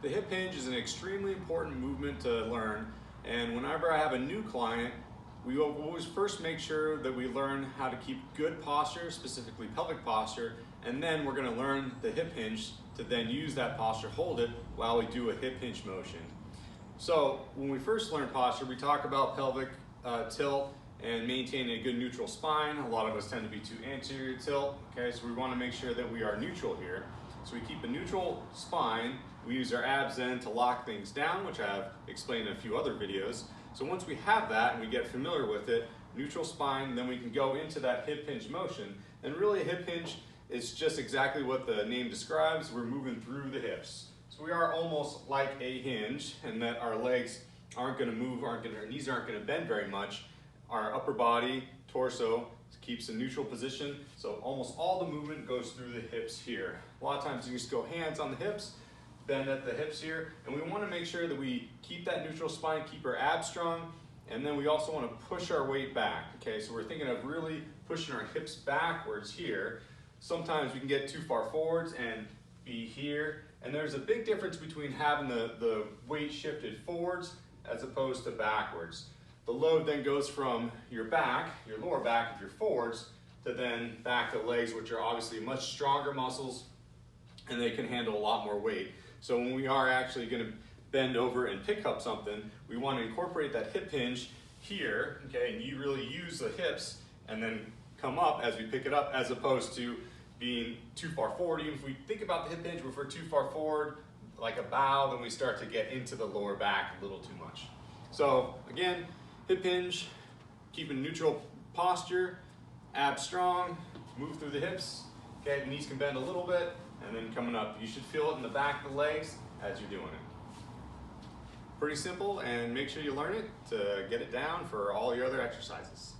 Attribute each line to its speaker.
Speaker 1: The hip hinge is an extremely important movement to learn, and whenever I have a new client, we always first make sure that we learn how to keep good posture, specifically pelvic posture, and then we're going to learn the hip hinge to then use that posture, hold it while we do a hip hinge motion. So when we first learn posture, we talk about pelvic tilt and maintaining a good neutral spine. A lot of us tend to be too anterior tilt, okay? So we want to make sure that we are neutral here. So we keep a neutral spine. We use our abs then to lock things down, which I've explained in a few other videos. So once we have that and we get familiar with it, neutral spine, then we can go into that hip hinge motion. And really a hip hinge is just exactly what the name describes. We're moving through the hips. So we are almost like a hinge, and that our legs aren't going to move, our knees aren't going to bend very much. Our upper body, torso, keeps a neutral position, so almost all the movement goes through the hips here. A lot of times you just go hands on the hips, bend at the hips here, and we want to make sure that we keep that neutral spine, keep our abs strong, and then we also want to push our weight back. Okay, so we're thinking of really pushing our hips backwards here. Sometimes we can get too far forwards and be here, and there's a big difference between having the weight shifted forwards as opposed to backwards. The load then goes from your back, your lower back if you're forwards, to then back to legs, which are obviously much stronger muscles and they can handle a lot more weight. So when we are actually going to bend over and pick up something, we want to incorporate that hip hinge here, okay, and you really use the hips and then come up as we pick it up, as opposed to being too far forward. Even if we think about the hip hinge, if we're too far forward, like a bow, then we start to get into the lower back a little too much. So again, hip hinge, keeping neutral posture, abs strong, move through the hips, okay, the knees can bend a little bit, and then coming up. You should feel it in the back of the legs as you're doing it. Pretty simple, and make sure you learn it to get it down for all your other exercises.